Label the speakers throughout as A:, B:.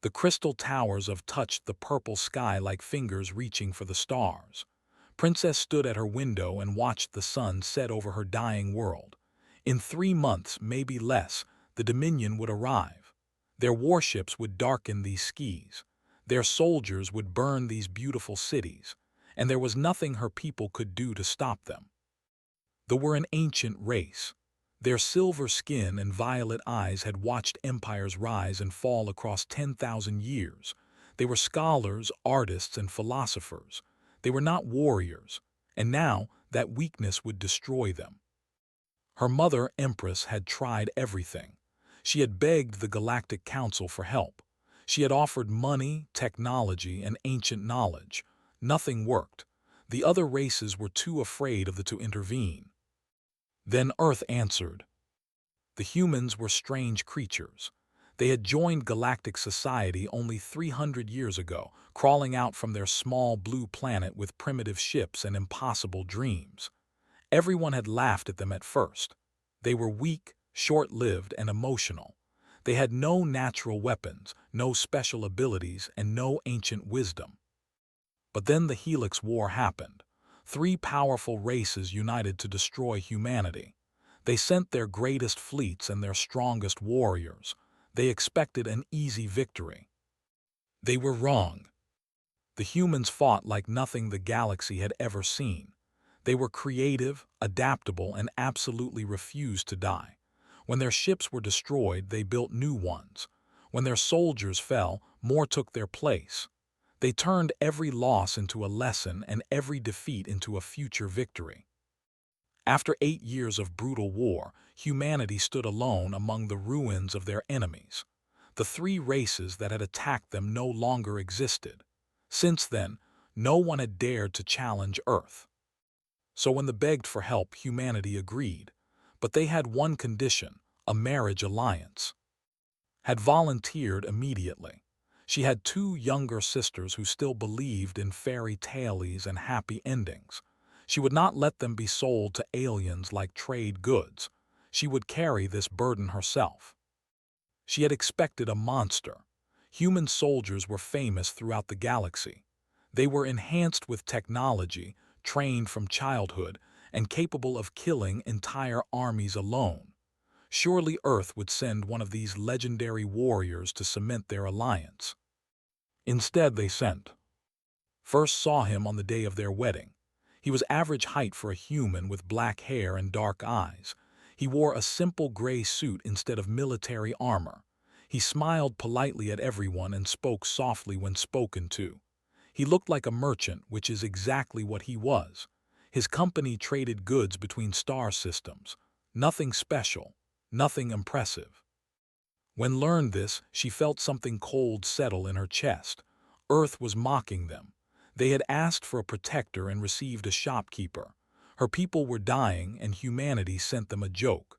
A: The crystal towers of touched the purple sky like fingers reaching for the stars. Princess stood at her window and watched the sun set over her dying world. In 3 months, maybe less, the Dominion would arrive. Their warships would darken these skies. Their soldiers would burn these beautiful cities, and there was nothing her people could do to stop them. They were an ancient race. Their silver skin and violet eyes had watched empires rise and fall across 10,000 years. They were scholars, artists, and philosophers. They were not warriors, and now that weakness would destroy them. Her mother, Empress, had tried everything. She had begged the Galactic Council for help. She had offered money, technology, and ancient knowledge. Nothing worked. The other races were too afraid of to intervene. Then Earth answered. The humans were strange creatures. They had joined galactic society only 300 years ago, crawling out from their small blue planet with primitive ships and impossible dreams. Everyone had laughed at them at first. They were weak, short-lived, and emotional. They had no natural weapons, no special abilities, and no ancient wisdom. But then the Helix War happened. 3 powerful races united to destroy humanity. They sent their greatest fleets and their strongest warriors. They expected an easy victory. They were wrong. The humans fought like nothing the galaxy had ever seen. They were creative, adaptable, and absolutely refused to die. When their ships were destroyed, they built new ones. When their soldiers fell, more took their place. They turned every loss into a lesson and every defeat into a future victory. After 8 years of brutal war, humanity stood alone among the ruins of their enemies. The 3 races that had attacked them no longer existed. Since then, no one had dared to challenge Earth. So when they begged for help, humanity agreed. But they had one condition, a marriage alliance. Had volunteered immediately. She had 2 younger sisters who still believed in fairy tales and happy endings. She would not let them be sold to aliens like trade goods. She would carry this burden herself. She had expected a monster. Human soldiers were famous throughout the galaxy. They were enhanced with technology, trained from childhood, and capable of killing entire armies alone. Surely Earth would send one of these legendary warriors to cement their alliance. Instead, they first saw him on the day of their wedding. He was average height for a human with black hair and dark eyes. He wore a simple gray suit instead of military armor. He smiled politely at everyone and spoke softly when spoken to. He looked like a merchant, which is exactly what he was. His company traded goods between star systems. Nothing special, nothing impressive. When learned this, she felt something cold settle in her chest. Earth was mocking them. They had asked for a protector and received a shopkeeper. Her people were dying, and humanity sent them a joke.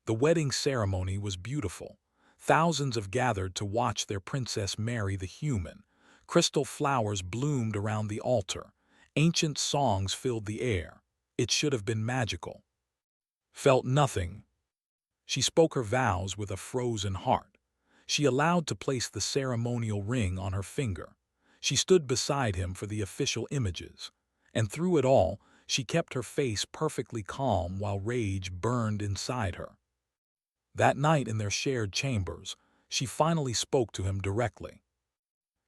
A: The wedding ceremony was beautiful. Thousands have gathered to watch their princess marry the human. Crystal flowers bloomed around the altar. Ancient songs filled the air. It should have been magical. Felt nothing. She spoke her vows with a frozen heart. She allowed to place the ceremonial ring on her finger. She stood beside him for the official images. And through it all, she kept her face perfectly calm while rage burned inside her. That night in their shared chambers, she finally spoke to him directly.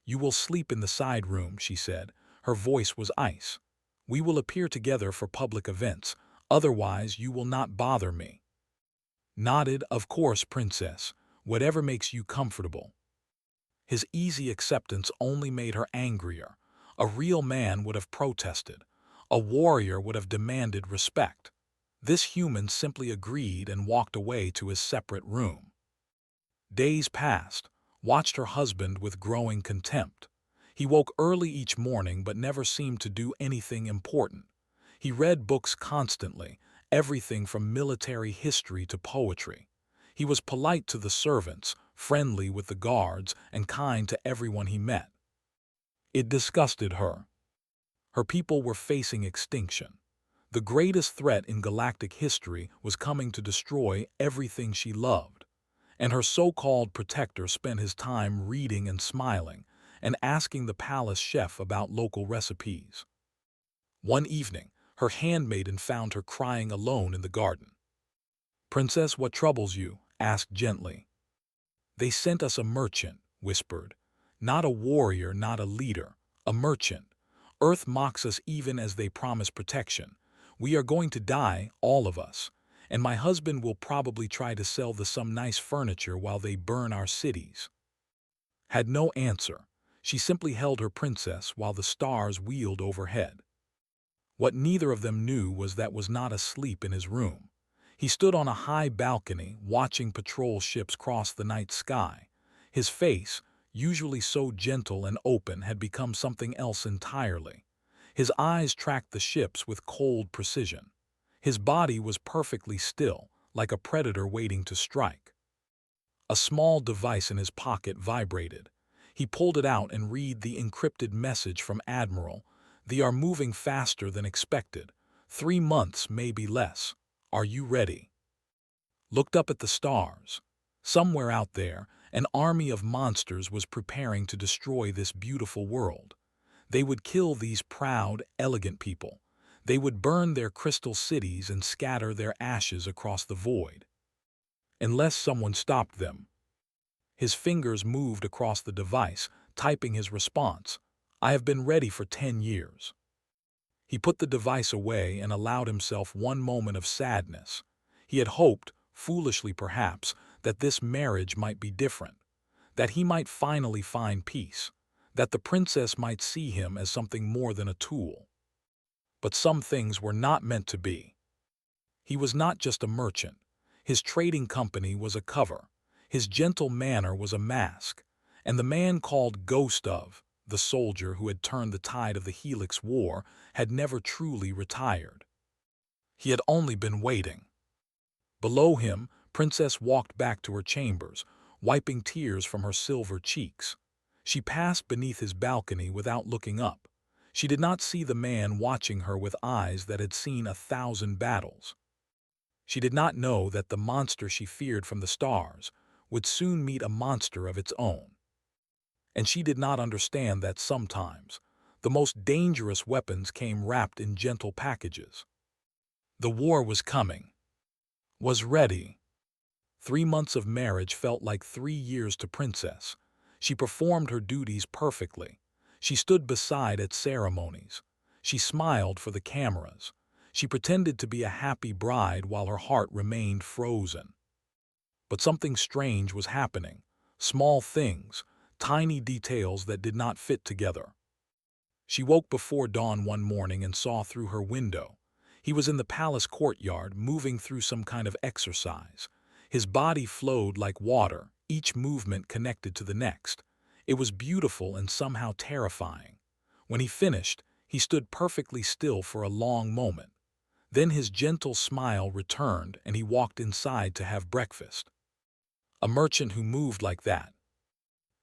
A: "You will sleep in the side room," she said. Her voice was ice. "We will appear together for public events. Otherwise, you will not bother me." Nodded, "Of course, princess. Whatever makes you comfortable." His easy acceptance only made her angrier. A real man would have protested. A warrior would have demanded respect. This human simply agreed and walked away to his separate room. Days passed, watched her husband with growing contempt. He woke early each morning but never seemed to do anything important. He read books constantly, everything from military history to poetry. He was polite to the servants, friendly with the guards, and kind to everyone he met. It disgusted her. Her people were facing extinction. The greatest threat in galactic history was coming to destroy everything she loved. and her so-called protector spent his time reading and smiling and asking the palace chef about local recipes. One evening, her handmaiden found her crying alone in the garden. "Princess, what troubles you?" asked gently. "They sent us a merchant," whispered. "Not a warrior, not a leader, a merchant. Earth mocks us even as they promise protection. We are going to die, all of us, and my husband will probably try to sell some nice furniture while they burn our cities." Had no answer. She simply held her princess while the stars wheeled overhead. What neither of them knew was that was not asleep in his room. He stood on a high balcony watching patrol ships cross the night sky. His face, usually so gentle and open, had become something else entirely. His eyes tracked the ships with cold precision. His body was perfectly still, like a predator waiting to strike. A small device in his pocket vibrated. He pulled it out and read the encrypted message from Admiral. "They are moving faster than expected. 3 months, maybe less. Are you ready?" Looked up at the stars. Somewhere out there, an army of monsters was preparing to destroy this beautiful world. They would kill these proud, elegant people. They would burn their crystal cities and scatter their ashes across the void. Unless someone stopped them. His fingers moved across the device, typing his response. "I have been ready for 10 years. He put the device away and allowed himself one moment of sadness. He had hoped, foolishly perhaps, that this marriage might be different, that he might finally find peace, that the princess might see him as something more than a tool. But some things were not meant to be. He was not just a merchant. His trading company was a cover. His gentle manner was a mask. And the man called Ghost of, the soldier who had turned the tide of the Helix War, had never truly retired. He had only been waiting. Below him, Princess walked back to her chambers, wiping tears from her silver cheeks. She passed beneath his balcony without looking up. She did not see the man watching her with eyes that had seen 1,000 battles. She did not know that the monster she feared from the stars would soon meet a monster of its own. And she did not understand that sometimes the most dangerous weapons came wrapped in gentle packages. The war was coming. Was ready. 3 months of marriage felt like 3 years to Princess. She performed her duties perfectly. She stood beside at ceremonies. She smiled for the cameras. She pretended to be a happy bride while her heart remained frozen. But something strange was happening. Small things, tiny details that did not fit together. She woke before dawn one morning and saw through her window. He was in the palace courtyard, moving through some kind of exercise. His body flowed like water, each movement connected to the next. It was beautiful and somehow terrifying. When he finished, he stood perfectly still for a long moment. Then his gentle smile returned and he walked inside to have breakfast. A merchant who moved like that.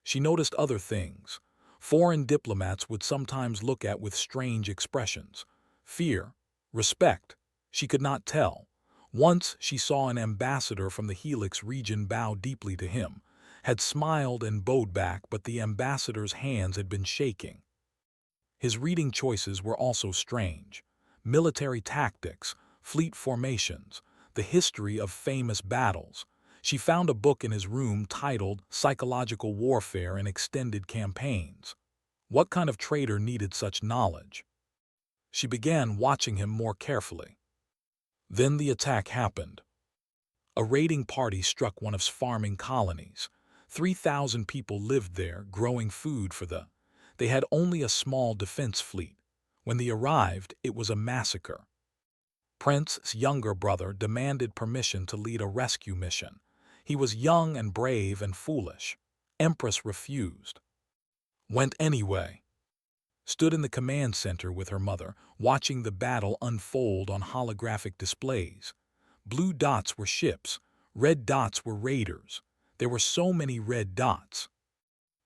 A: She noticed other things. Foreign diplomats would sometimes look at with strange expressions. Fear, respect, she could not tell. Once she saw an ambassador from the Helix region bow deeply to him, had smiled and bowed back, but the ambassador's hands had been shaking. His reading choices were also strange. Military tactics, fleet formations, the history of famous battles. She found a book in his room titled Psychological Warfare and Extended Campaigns. What kind of trader needed such knowledge? She began watching him more carefully. Then the attack happened. A raiding party struck one of his farming colonies. 3,000 people lived there, growing food for the. They had only a small defense fleet. When they arrived, it was a massacre. Prince's younger brother demanded permission to lead a rescue mission. He was young and brave and foolish. Empress refused. Went anyway. Stood in the command center with her mother, watching the battle unfold on holographic displays. Blue dots were ships, red dots were raiders. There were so many red dots.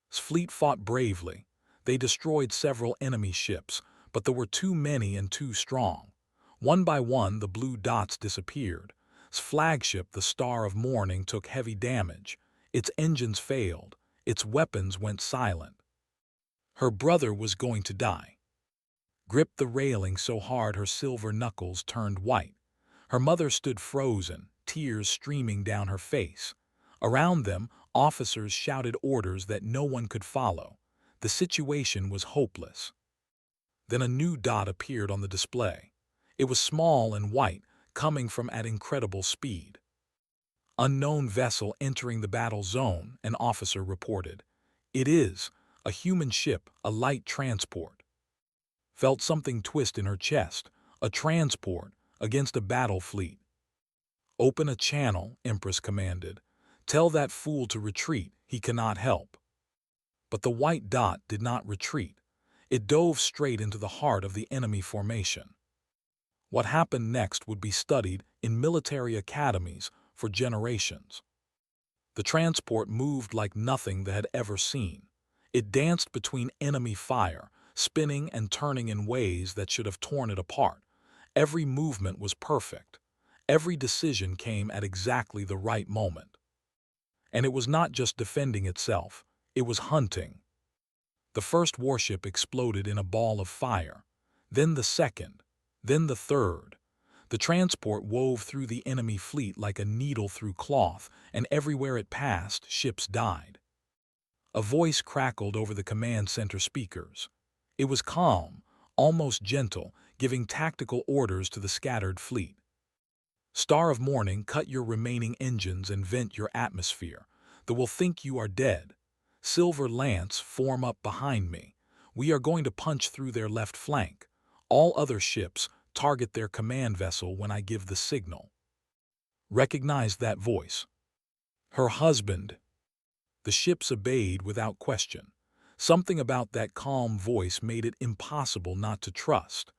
A: Fleet fought bravely. They destroyed several enemy ships, but there were too many and too strong. One by one, the blue dots disappeared. flagship, the Star of Morning, took heavy damage. Its engines failed. Its weapons went silent. Her brother was going to die. Gripped the railing so hard her silver knuckles turned white. Her mother stood frozen, tears streaming down her face. Around them, officers shouted orders that no one could follow. The situation was hopeless. Then a new dot appeared on the display. It was small and white, coming from at incredible speed. Unknown vessel entering the battle zone, an officer reported. It is a human ship, a light transport. Felt something twist in her chest. A transport against a battle fleet. Open a channel, Empress commanded. Tell that fool to retreat, he cannot help. But the white dot did not retreat. It dove straight into the heart of the enemy formation. What happened next would be studied in military academies for generations. The transport moved like nothing they had ever seen. It danced between enemy fire, spinning and turning in ways that should have torn it apart. Every movement was perfect. Every decision came at exactly the right moment. And it was not just defending itself, it was hunting. The first warship exploded in a ball of fire, then the second, then the third. The transport wove through the enemy fleet like a needle through cloth, and everywhere it passed, ships died. A voice crackled over the command center speakers. It was calm, almost gentle, giving tactical orders to the scattered fleet. Star of Morning, cut your remaining engines and vent your atmosphere. They will think you are dead. Silver Lance, form up behind me. We are going to punch through their left flank. All other ships, target their command vessel when I give the signal. Recognized that voice. Her husband. The ships obeyed without question. Something about that calm voice made it impossible not to trust.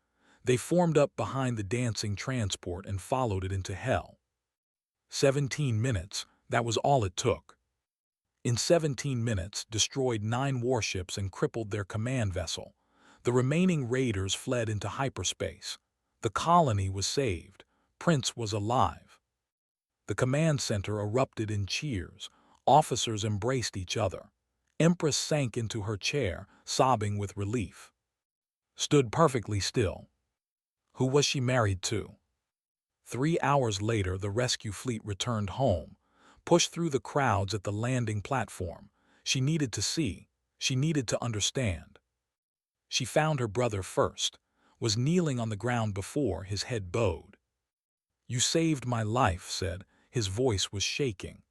A: They formed up behind the dancing transport and followed it into hell. 17 minutes, that was all it took. In 17 minutes, destroyed 9 warships and crippled their command vessel. The remaining raiders fled into hyperspace. The colony was saved. Prince was alive. The command center erupted in cheers. Officers embraced each other. Empress sank into her chair, sobbing with relief. Stood perfectly still. Who was she married to? 3 hours later, the rescue fleet returned home, pushed through the crowds at the landing platform. She needed to see. She needed to understand. She found her brother first, was kneeling on the ground before, his head bowed. You saved my life, said. His voice was shaking.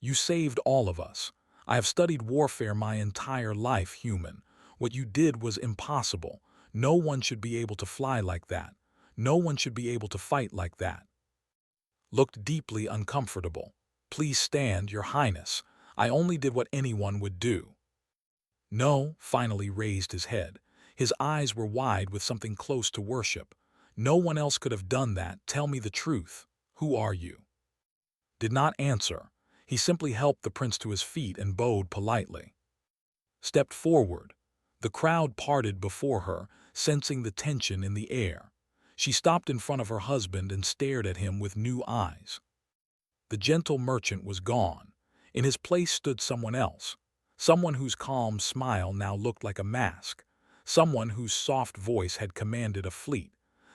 A: You saved all of us. I have studied warfare my entire life, human. What you did was impossible. No one should be able to fly like that. No one should be able to fight like that. Looked deeply uncomfortable. Please stand, Your Highness. I only did what anyone would do. No, finally raised his head. His eyes were wide with something close to worship. No one else could have done that. Tell me the truth. Who are you? Did not answer. He simply helped the prince to his feet and bowed politely. Stepped forward. The crowd parted before her, sensing the tension in the air. She stopped in front of her husband and stared at him with new eyes. The gentle merchant was gone. In his place stood someone else. Someone whose calm smile now looked like a mask. Someone whose soft voice had commanded a fleet.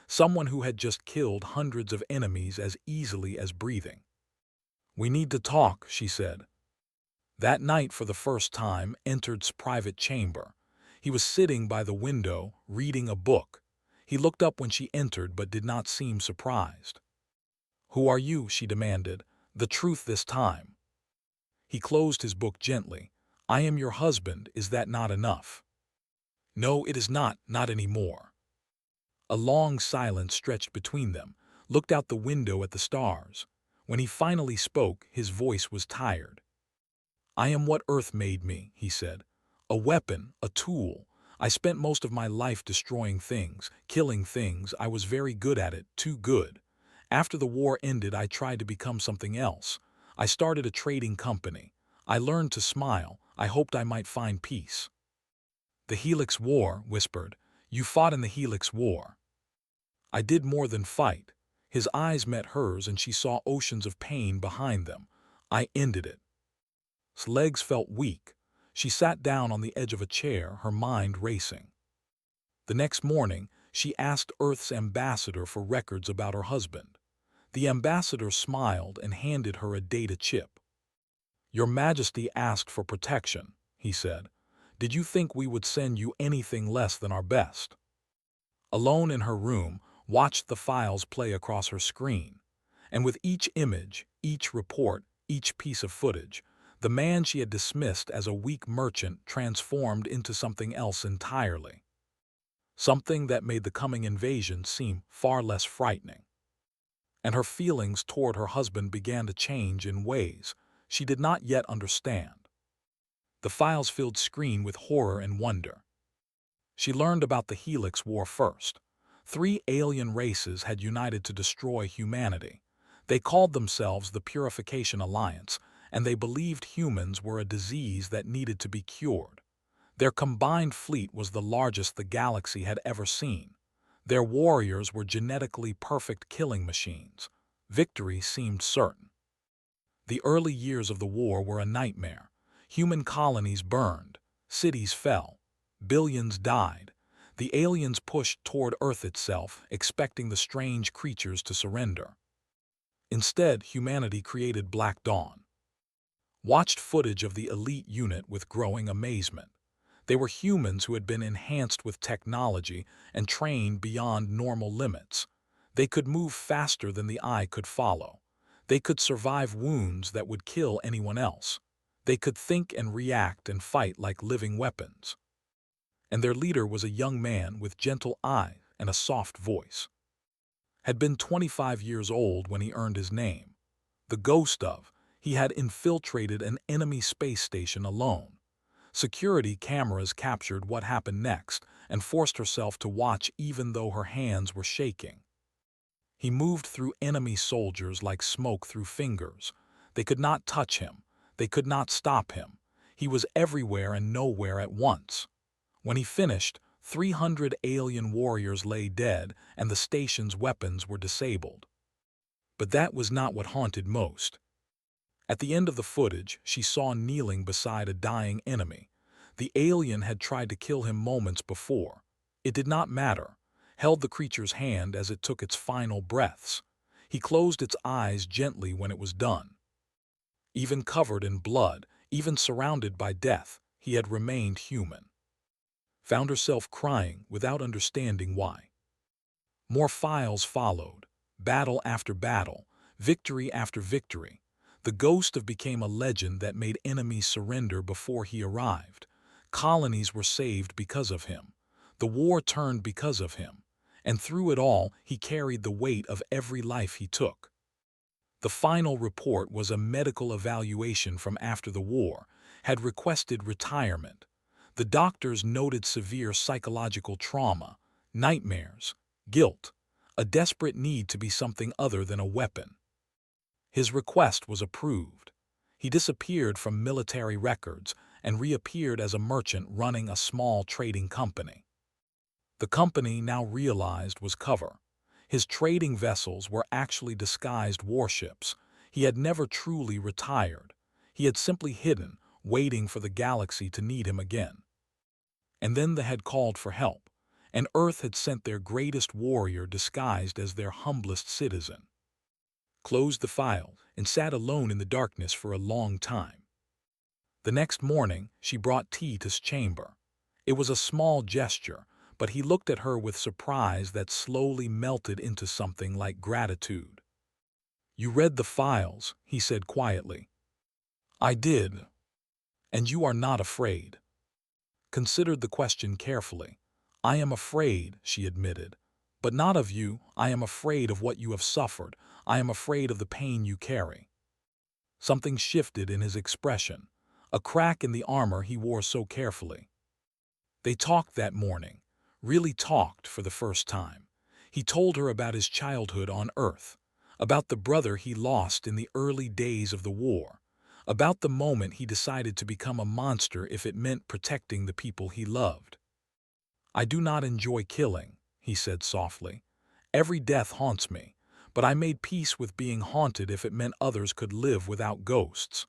A: Someone who had just killed hundreds of enemies as easily as breathing. We need to talk, she said. That night, for the first time, entered's private chamber. He was sitting by the window, reading a book. He looked up when she entered but did not seem surprised. Who are you? She demanded. The truth this time. He closed his book gently. I am your husband. Is that not enough? No, it is not, not anymore. A long silence stretched between them, looked out the window at the stars. When he finally spoke, his voice was tired. I am what Earth made me, he said. A weapon, a tool. I spent most of my life destroying things, killing things. I was very good at it, too good. After the war ended, I tried to become something else. I started a trading company. I learned to smile. I hoped I might find peace. The Helix War, whispered. You fought in the Helix War. I did more than fight. His eyes met hers and she saw oceans of pain behind them. "I ended it." His legs felt weak. She sat down on the edge of a chair, her mind racing. The next morning, she asked Earth's ambassador for records about her husband. The ambassador smiled and handed her a data chip. "Your Majesty asked for protection," he said. "Did you think we would send you anything less than our best?" Alone in her room, watched the files play across her screen. And with each image, each report, each piece of footage, the man she had dismissed as a weak merchant transformed into something else entirely. Something that made the coming invasion seem far less frightening. And her feelings toward her husband began to change in ways she did not yet understand. The files filled screen with horror and wonder. She learned about the Helix War first. 3 alien races had united to destroy humanity. They called themselves the Purification Alliance, and they believed humans were a disease that needed to be cured. Their combined fleet was the largest the galaxy had ever seen. Their warriors were genetically perfect killing machines. Victory seemed certain. The early years of the war were a nightmare. Human colonies burned, cities fell, billions died. The aliens pushed toward Earth itself, expecting the strange creatures to surrender. Instead, humanity created Black Dawn. Watched footage of the elite unit with growing amazement. They were humans who had been enhanced with technology and trained beyond normal limits. They could move faster than the eye could follow. They could survive wounds that would kill anyone else. They could think and react and fight like living weapons. And their leader was a young man with gentle eyes and a soft voice. Had been 25 years old when he earned his name. The ghost of, he had infiltrated an enemy space station alone. Security cameras captured what happened next and forced herself to watch even though her hands were shaking. He moved through enemy soldiers like smoke through fingers. They could not touch him. They could not stop him. He was everywhere and nowhere at once. When he finished, 300 alien warriors lay dead and the station's weapons were disabled. But that was not what haunted most. At the end of the footage, she saw kneeling beside a dying enemy. The alien had tried to kill him moments before. It did not matter. Held the creature's hand as it took its final breaths. He closed its eyes gently when it was done. Even covered in blood, even surrounded by death, he had remained human. Found herself crying without understanding why. More files followed, battle after battle, victory after victory. The ghost of became a legend that made enemies surrender before he arrived. Colonies were saved because of him. The war turned because of him. And through it all, he carried the weight of every life he took. The final report was a medical evaluation from after the war, had requested retirement. The doctors noted severe psychological trauma, nightmares, guilt, a desperate need to be something other than a weapon. His request was approved. He disappeared from military records and reappeared as a merchant running a small trading company. The company now realized was cover. His trading vessels were actually disguised warships. He had never truly retired. He had simply hidden, waiting for the galaxy to need him again. And then they had called for help, and Earth had sent their greatest warrior disguised as their humblest citizen. Closed the file and sat alone in the darkness for a long time. The next morning, she brought tea to his chamber. It was a small gesture, but he looked at her with surprise that slowly melted into something like gratitude. "You read the files," he said quietly. "I did. And you are not afraid." Considered the question carefully. "I am afraid," she admitted. "But not of you. I am afraid of what you have suffered. I am afraid of the pain you carry." Something shifted in his expression, a crack in the armor he wore so carefully. They talked that morning, really talked for the first time. He told her about his childhood on Earth, about the brother he lost in the early days of the war, about the moment he decided to become a monster if it meant protecting the people he loved. "I do not enjoy killing," he said softly. "Every death haunts me, but I made peace with being haunted if it meant others could live without ghosts.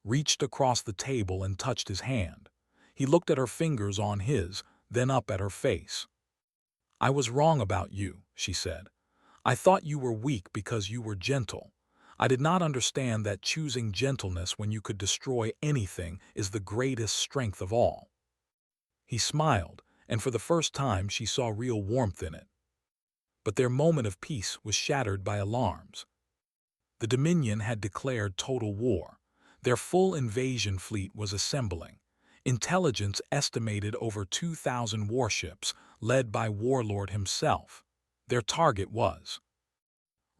A: Reached across the table and touched his hand. He looked at her fingers on his, then up at her face. I was wrong about you, she said. I thought you were weak because you were gentle. I did not understand that choosing gentleness when you could destroy anything is the greatest strength of all. He smiled, and for the first time she saw real warmth in it. But their moment of peace was shattered by alarms. The Dominion had declared total war. Their full invasion fleet was assembling. Intelligence estimated over 2,000 warships, led by Warlord himself. Their target was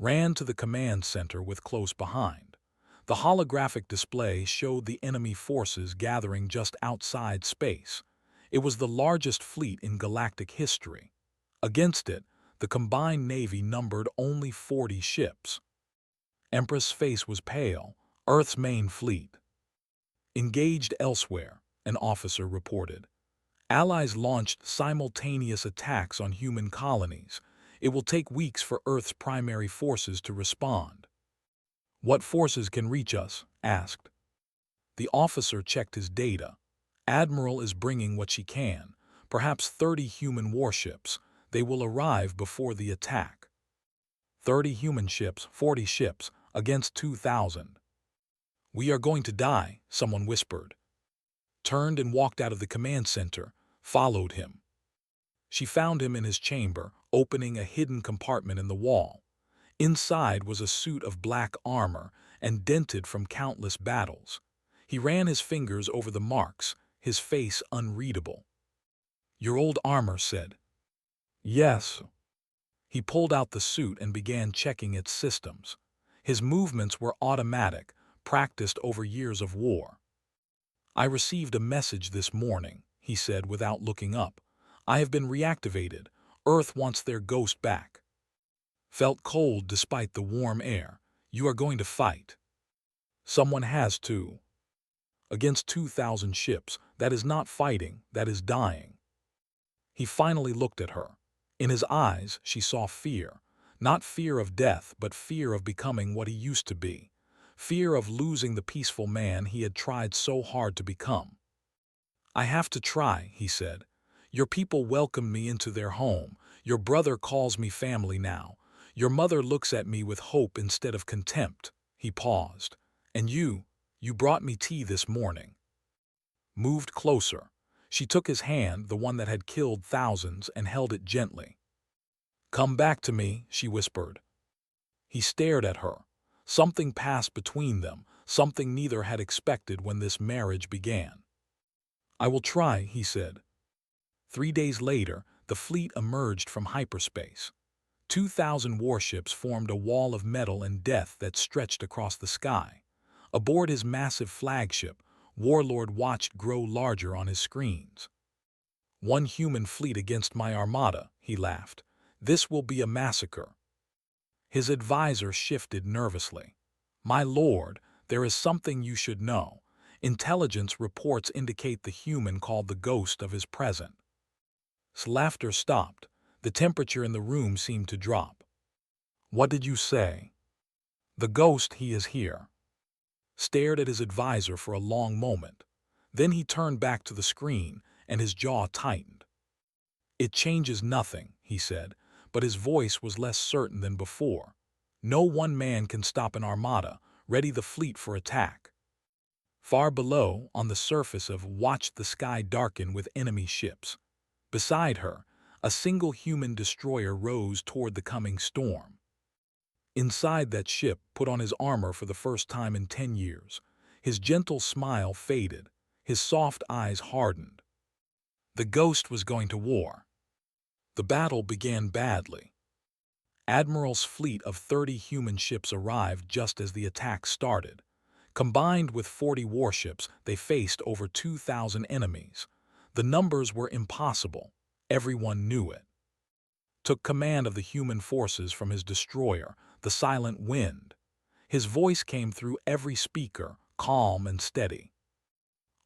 A: ran to the command center with close behind. The holographic display showed the enemy forces gathering just outside space. It was the largest fleet in galactic history. Against it, the combined navy numbered only 40 ships. Empress' face was pale. Earth's main fleet engaged elsewhere, an officer reported. Allies launched simultaneous attacks on human colonies. It will take weeks for Earth's primary forces to respond. What forces can reach us? Asked. The officer checked his data. Admiral is bringing what she can, perhaps 30 human warships. They will arrive before the attack. 30 human ships, 40 ships, against 2,000. We are going to die, someone whispered. Turned and walked out of the command center, followed him. She found him in his chamber, opening a hidden compartment in the wall. Inside was a suit of black armor and dented from countless battles. He ran his fingers over the marks, his face unreadable. Your old armor said. Yes. He pulled out the suit and began checking its systems. His movements were automatic, practiced over years of war. I received a message this morning, he said without looking up. I have been reactivated. Earth wants their ghost back. Felt cold despite the warm air. You are going to fight. Someone has to. Against 2,000 ships, that is not fighting, that is dying. He finally looked at her. In his eyes, she saw fear. Not fear of death, but fear of becoming what he used to be. Fear of losing the peaceful man he had tried so hard to become. I have to try, he said. Your people welcomed me into their home. Your brother calls me family now. Your mother looks at me with hope instead of contempt. He paused. And you brought me tea this morning. Moved closer. She took his hand, the one that had killed thousands, and held it gently. Come back to me, she whispered. He stared at her. Something passed between them, something neither had expected when this marriage began. I will try, he said. 3 days later, the fleet emerged from hyperspace. 2,000 warships formed a wall of metal and death that stretched across the sky. Aboard his massive flagship, Warlord watched grow larger on his screens. One human fleet against my armada, he laughed. This will be a massacre. His advisor shifted nervously. My lord, there is something you should know. Intelligence reports indicate the human called the ghost of his present. Laughter stopped. The temperature in the room seemed to drop. What did you say? The ghost, he is here. Stared at his advisor for a long moment. Then he turned back to the screen, and his jaw tightened. It changes nothing, he said, but his voice was less certain than before. No one man can stop an armada, ready the fleet for attack. Far below, on the surface watched the sky darken with enemy ships. Beside her, a single human destroyer rose toward the coming storm. Inside that ship, put on his armor for the first time in 10 years. His gentle smile faded. His soft eyes hardened. The ghost was going to war. The battle began badly. Admiral's fleet of 30 human ships arrived just as the attack started. Combined with 40 warships, they faced over 2,000 enemies. The numbers were impossible. Everyone knew it. Took command of the human forces from his destroyer, the Silent Wind. His voice came through every speaker, calm and steady.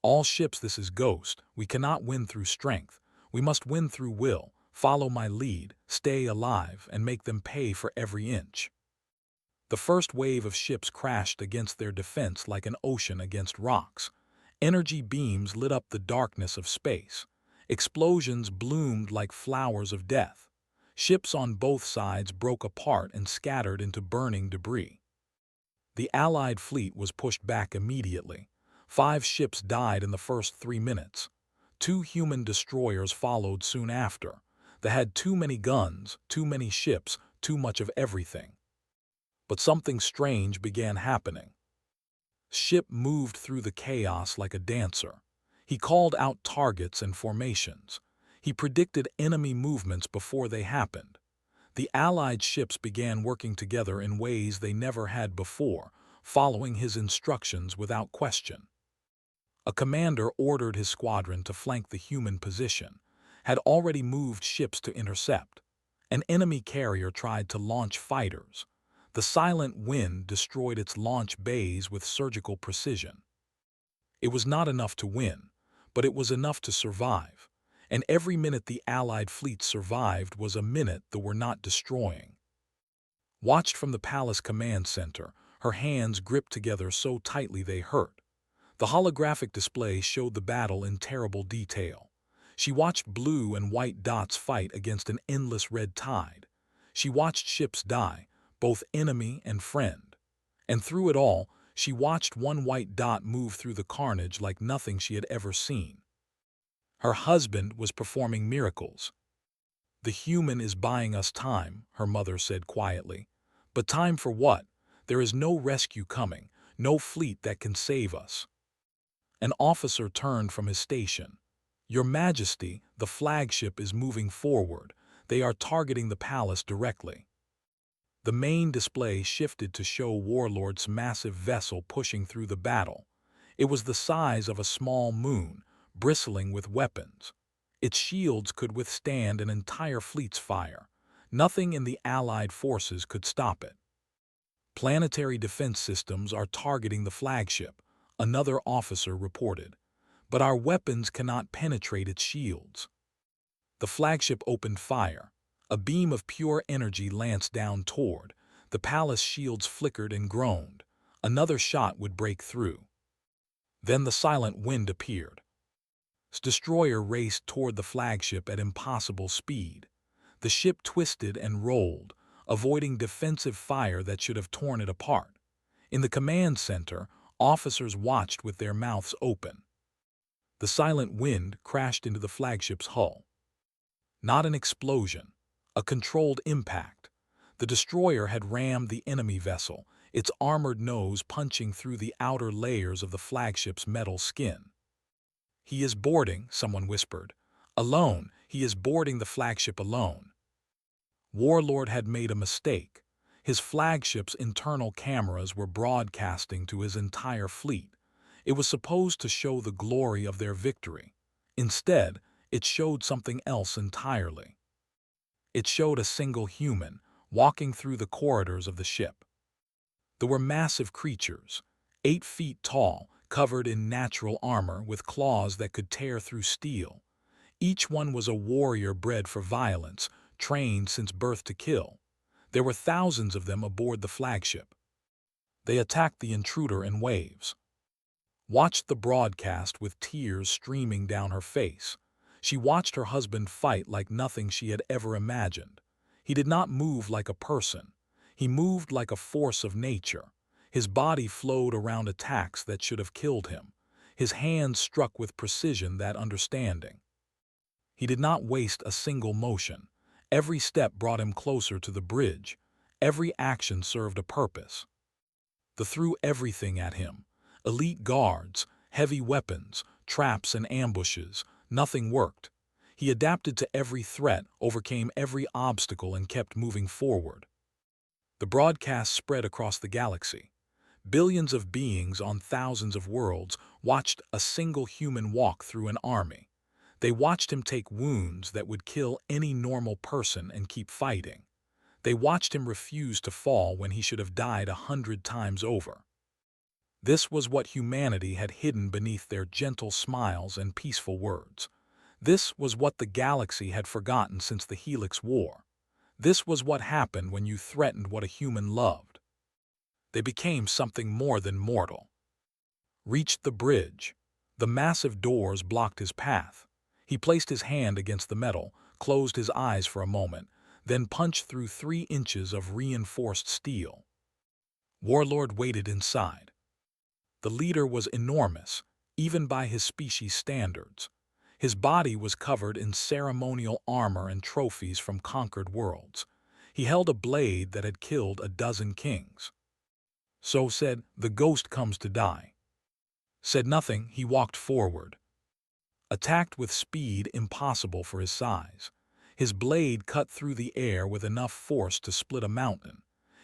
A: All ships, this is Ghost. We cannot win through strength. We must win through will. Follow my lead, stay alive, and make them pay for every inch. The first wave of ships crashed against their defense like an ocean against rocks. Energy beams lit up the darkness of space. Explosions bloomed like flowers of death. Ships on both sides broke apart and scattered into burning debris. The Allied fleet was pushed back immediately. 5 ships died in the first 3 minutes. 2 human destroyers followed soon after. They had too many guns, too many ships, too much of everything. But something strange began happening. Ship moved through the chaos like a dancer. He called out targets and formations. He predicted enemy movements before they happened. The Allied ships began working together in ways they never had before, following his instructions without question. A commander ordered his squadron to flank the human position, had already moved ships to intercept. An enemy carrier tried to launch fighters. The silent wind destroyed its launch bays with surgical precision. It was not enough to win, but it was enough to survive. And every minute the Allied fleet survived was a minute they were not destroying. Watched from the palace command center, her hands gripped together so tightly they hurt. The holographic display showed the battle in terrible detail. She watched blue and white dots fight against an endless red tide. She watched ships die, both enemy and friend. And through it all, she watched one white dot move through the carnage like nothing she had ever seen. Her husband was performing miracles. "The human is buying us time," her mother said quietly. "But time for what? There is no rescue coming, no fleet that can save us." An officer turned from his station. "Your Majesty, the flagship is moving forward. They are targeting the palace directly." The main display shifted to show Warlord's massive vessel pushing through the battle. It was the size of a small moon, bristling with weapons. Its shields could withstand an entire fleet's fire. Nothing in the Allied forces could stop it. "Planetary defense systems are targeting the flagship," another officer reported. "But our weapons cannot penetrate its shields." The flagship opened fire. A beam of pure energy lanced down toward. The palace shields flickered and groaned. Another shot would break through. Then the silent wind appeared. Its destroyer raced toward the flagship at impossible speed. The ship twisted and rolled, avoiding defensive fire that should have torn it apart. In the command center, officers watched with their mouths open. The silent wind crashed into the flagship's hull. Not an explosion, a controlled impact. The destroyer had rammed the enemy vessel, its armored nose punching through the outer layers of the flagship's metal skin. "He is boarding," someone whispered. "Alone, he is boarding the flagship alone." Warlord had made a mistake. His flagship's internal cameras were broadcasting to his entire fleet. It was supposed to show the glory of their victory. Instead, it showed something else entirely. It showed a single human walking through the corridors of the ship. There were massive creatures, 8 feet tall, covered in natural armor with claws that could tear through steel. Each one was a warrior bred for violence, trained since birth to kill. There were thousands of them aboard the flagship. They attacked the intruder in waves. Watched the broadcast with tears streaming down her face. She watched her husband fight like nothing she had ever imagined. He did not move like a person. He moved like a force of nature. His body flowed around attacks that should have killed him. His hands struck with precision that understanding. He did not waste a single motion. Every step brought him closer to the bridge. Every action served a purpose. They threw everything at him. Elite guards, heavy weapons, traps and ambushes. Nothing worked. He adapted to every threat, overcame every obstacle, and kept moving forward. The broadcast spread across the galaxy. Billions of beings on thousands of worlds watched a single human walk through an army. They watched him take wounds that would kill any normal person and keep fighting. They watched him refuse to fall when he should have died 100 times over. This was what humanity had hidden beneath their gentle smiles and peaceful words. This was what the galaxy had forgotten since the Helix War. This was what happened when you threatened what a human loved. They became something more than mortal. Reached the bridge. The massive doors blocked his path. He placed his hand against the metal, closed his eyes for a moment, then punched through 3 inches of reinforced steel. Warlord waited inside. The leader was enormous, even by his species standards. His body was covered in ceremonial armor and trophies from conquered worlds. He held a blade that had killed a dozen kings. So said, "The ghost comes to die." Said nothing, he walked forward. Attacked with speed impossible for his size. His blade cut through the air with enough force to split a mountain.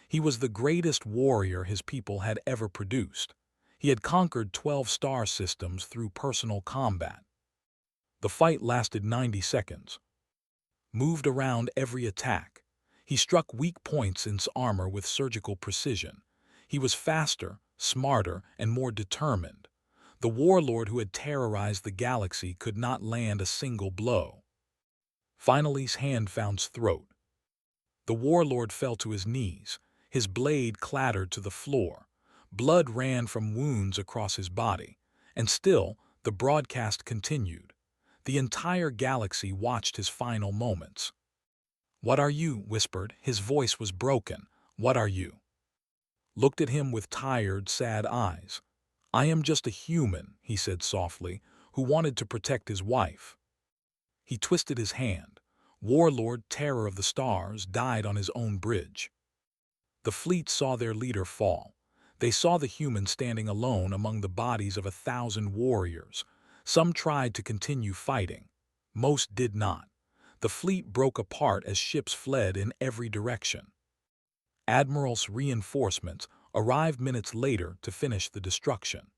A: He was the greatest warrior his people had ever produced. He had conquered 12 star systems through personal combat. The fight lasted 90 seconds. Moved around every attack. He struck weak points in his armor with surgical precision. He was faster, smarter, and more determined. The warlord who had terrorized the galaxy could not land a single blow. Finally, his hand found his throat. The warlord fell to his knees. His blade clattered to the floor. Blood ran from wounds across his body. And still, the broadcast continued. The entire galaxy watched his final moments. "What are you?" whispered. His voice was broken. "What are you?" Looked at him with tired, sad eyes. "I am just a human," he said softly, "who wanted to protect his wife." He twisted his hand. Warlord, terror of the stars, died on his own bridge. The fleet saw their leader fall. They saw the human standing alone among the bodies of 1,000 warriors. Some tried to continue fighting. Most did not. The fleet broke apart as ships fled in every direction. Admiral's reinforcements arrived minutes later to finish the destruction.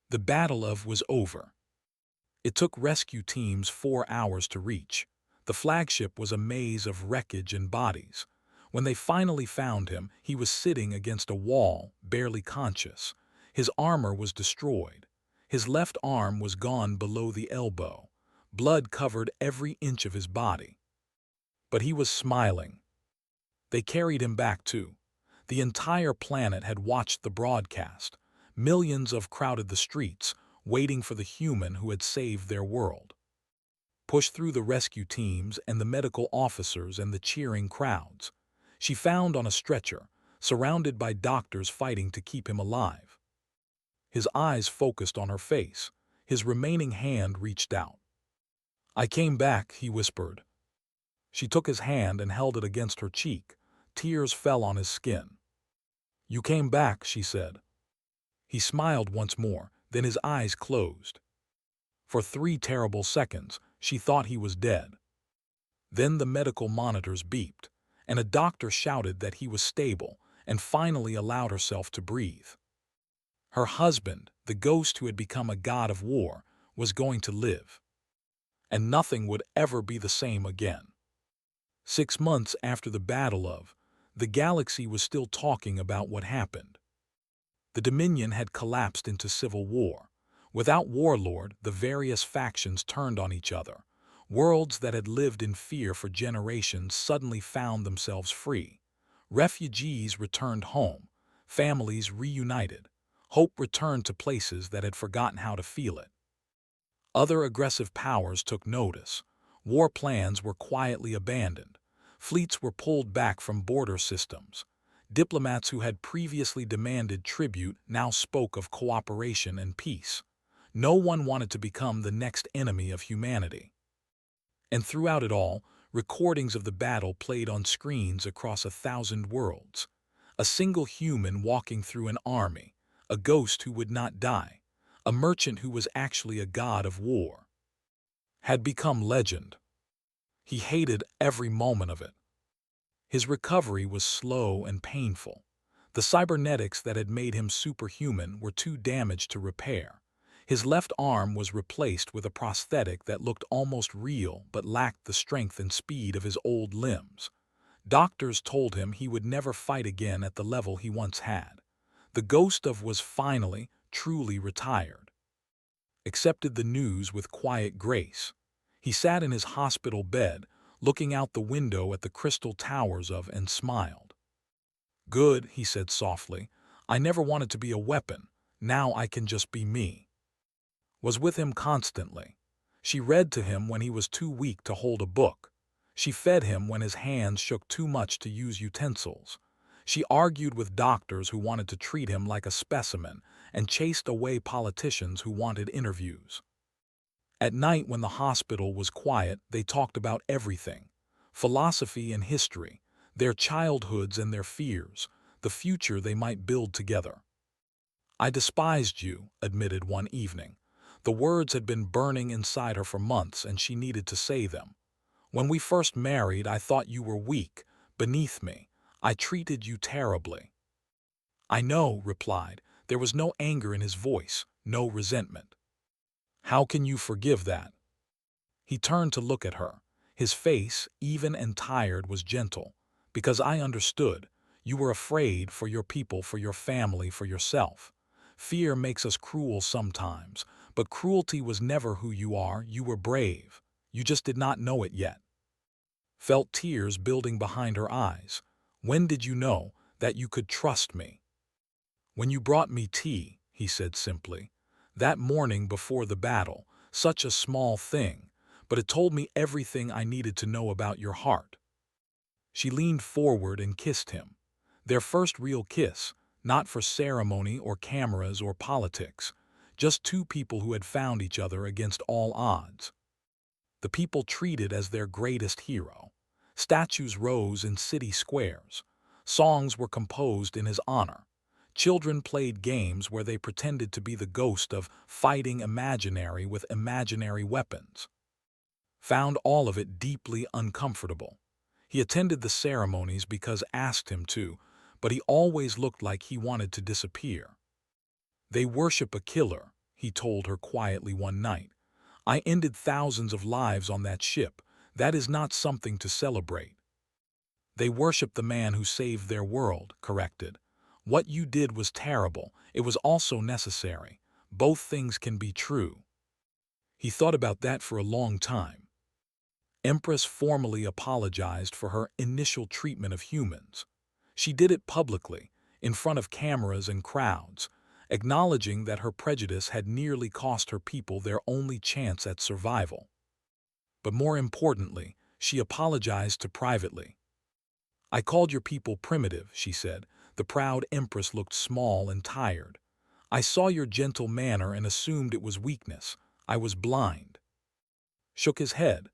A: The Battle of was over. It took rescue teams 4 hours to reach. The flagship was a maze of wreckage and bodies. When they finally found him, he was sitting against a wall, barely conscious. His armor was destroyed. His left arm was gone below the elbow. Blood covered every inch of his body. But he was smiling. They carried him back too. The entire planet had watched the broadcast. Millions of crowded the streets, waiting for the human who had saved their world. Pushed through the rescue teams and the medical officers and the cheering crowds. She found on a stretcher, surrounded by doctors fighting to keep him alive. His eyes focused on her face. His remaining hand reached out. "I came back," he whispered. She took his hand and held it against her cheek. Tears fell on his skin. "You came back," she said. He smiled once more, then his eyes closed. For 3 terrible seconds, she thought he was dead. Then the medical monitors beeped, and a doctor shouted that he was stable and finally allowed herself to breathe. Her husband, the ghost who had become a god of war, was going to live. And nothing would ever be the same again. 6 months after the Battle of, the galaxy was still talking about what happened. The Dominion had collapsed into civil war. Without Warlord, the various factions turned on each other. Worlds that had lived in fear for generations suddenly found themselves free. Refugees returned home. Families reunited. Hope returned to places that had forgotten how to feel it. Other aggressive powers took notice. War plans were quietly abandoned. Fleets were pulled back from border systems. Diplomats who had previously demanded tribute now spoke of cooperation and peace. No one wanted to become the next enemy of humanity. And throughout it all, recordings of the battle played on screens across 1,000 worlds. A single human walking through an army, a ghost who would not die, a merchant who was actually a god of war, had become legend. He hated every moment of it. His recovery was slow and painful. The cybernetics that had made him superhuman were too damaged to repair. His left arm was replaced with a prosthetic that looked almost real but lacked the strength and speed of his old limbs. Doctors told him he would never fight again at the level he once had. The ghost of was finally, truly retired. Accepted the news with quiet grace. He sat in his hospital bed, looking out the window at the crystal towers of and smiled. "Good," he said softly. "I never wanted to be a weapon. Now I can just be me." Was with him constantly. She read to him when he was too weak to hold a book. She fed him when his hands shook too much to use utensils. She argued with doctors who wanted to treat him like a specimen and chased away politicians who wanted interviews. At night when the hospital was quiet, they talked about everything: philosophy and history, their childhoods and their fears, the future they might build together. "I despised you," admitted one evening. The words had been burning inside her for months, and she needed to say them. "When we first married, I thought you were weak, beneath me. I treated you terribly." "I know," replied. There was no anger in his voice, no resentment. "How can you forgive that?" He turned to look at her. His face, even and tired, was gentle. "Because I understood. You were afraid for your people, for your family, for yourself. Fear makes us cruel sometimes, but cruelty was never who you are. You were brave. You just did not know it yet." Felt tears building behind her eyes. "When did you know that you could trust me?" "When you brought me tea," he said simply. "That morning before the battle, such a small thing, but it told me everything I needed to know about your heart." She leaned forward and kissed him. Their first real kiss, not for ceremony or cameras or politics, just two people who had found each other against all odds. The people treated as their greatest hero. Statues rose in city squares. Songs were composed in his honor. Children played games where they pretended to be the ghost of fighting imaginary with imaginary weapons. Found all of it deeply uncomfortable. He attended the ceremonies because asked him to, but he always looked like he wanted to disappear. "They worship a killer," he told her quietly one night. "I ended thousands of lives on that ship. That is not something to celebrate." "They worship the man who saved their world," corrected. "What you did was terrible. It was also necessary. Both things can be true." He thought about that for a long time. Empress formally apologized for her initial treatment of humans. She did it publicly, in front of cameras and crowds, acknowledging that her prejudice had nearly cost her people their only chance at survival. But more importantly, she apologized privately. "I called your people primitive," she said. The proud empress looked small and tired. "I saw your gentle manner and assumed it was weakness. I was blind." Shook his head.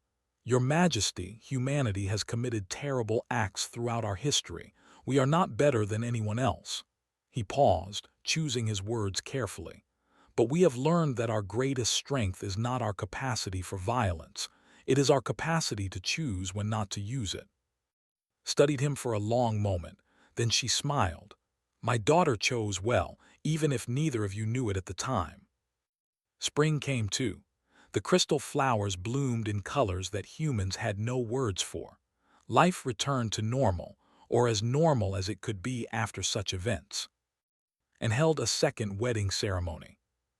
A: "Your Majesty, humanity has committed terrible acts throughout our history. We are not better than anyone else." He paused, choosing his words carefully. "But we have learned that our greatest strength is not our capacity for violence. It is our capacity to choose when not to use it." Studied him for a long moment. Then she smiled. "My daughter chose well, even if neither of you knew it at the time." Spring came too. The crystal flowers bloomed in colors that humans had no words for. Life returned to normal, or as normal as it could be after such events. And held a second wedding ceremony.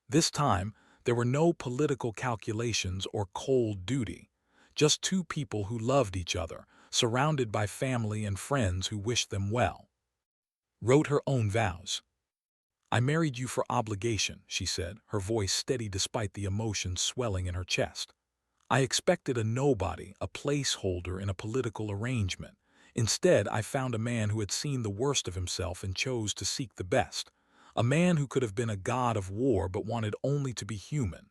A: This time, there were no political calculations or cold duty. Just two people who loved each other, surrounded by family and friends who wished them well. Wrote her own vows. "I married you for obligation," she said, her voice steady despite the emotions swelling in her chest. "I expected a nobody, a placeholder in a political arrangement. Instead, I found a man who had seen the worst of himself and chose to seek the best. A man who could have been a god of war but wanted only to be human.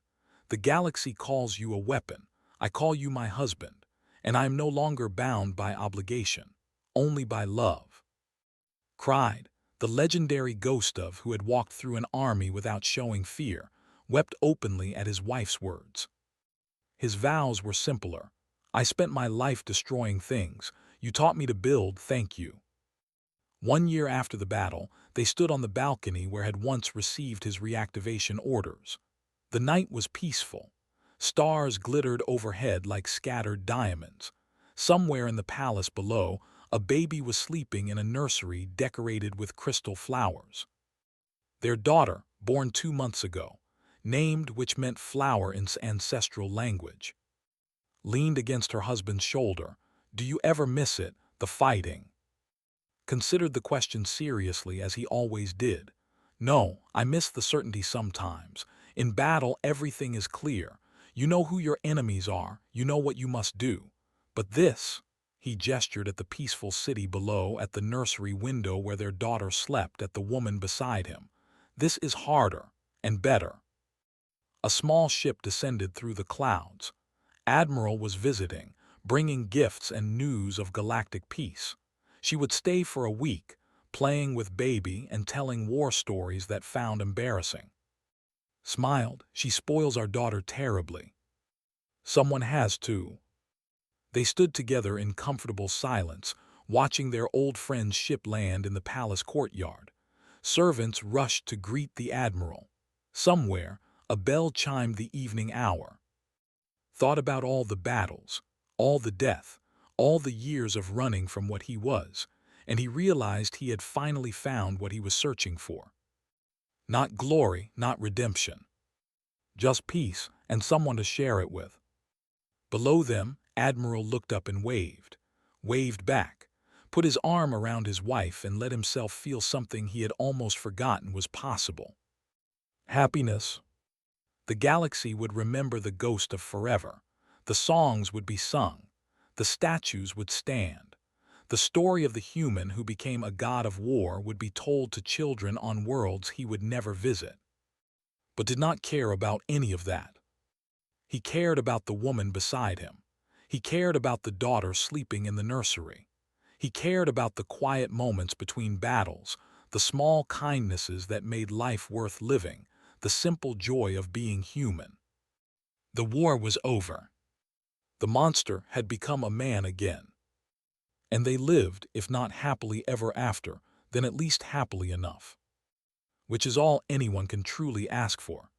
A: The galaxy calls you a weapon. I call you my husband. And I am no longer bound by obligation, only by love." Cried. The legendary ghost of who had walked through an army without showing fear, wept openly at his wife's words. His vows were simpler. "I spent my life destroying things. You taught me to build, thank you." 1 year after the battle, they stood on the balcony where had once received his reactivation orders. The night was peaceful. Stars glittered overhead like scattered diamonds. Somewhere in the palace below, a baby was sleeping in a nursery decorated with crystal flowers. Their daughter, born 2 months ago, named which meant flower in ancestral language. leaned against her husband's shoulder. "Do you ever miss it, the fighting?" Considered the question seriously as he always did. "No, I miss the certainty sometimes. In battle, everything is clear. You know who your enemies are, you know what you must do. But this," he gestured at the peaceful city below, at the nursery window where their daughter slept, at the woman beside him. "This is harder and better." A small ship descended through the clouds. Admiral was visiting, bringing gifts and news of galactic peace. She would stay for a week, playing with baby and telling war stories that found embarrassing. Smiled, "She spoils our daughter terribly." "Someone has to." They stood together in comfortable silence, watching their old friend's ship land in the palace courtyard. Servants rushed to greet the admiral. Somewhere, a bell chimed the evening hour. Thought about all the battles, all the death, all the years of running from what he was, and he realized he had finally found what he was searching for. Not glory, not redemption. Just peace and someone to share it with. Below them, Admiral looked up and waved back, put his arm around his wife and let himself feel something he had almost forgotten was possible. Happiness. The galaxy would remember the ghost of forever. The songs would be sung. The statues would stand. The story of the human who became a god of war would be told to children on worlds he would never visit. But did not care about any of that. He cared about the woman beside him. He cared about the daughter sleeping in the nursery. He cared about the quiet moments between battles, the small kindnesses that made life worth living, the simple joy of being human. The war was over. The monster had become a man again. And they lived, if not happily ever after, then at least happily enough. Which is all anyone can truly ask for.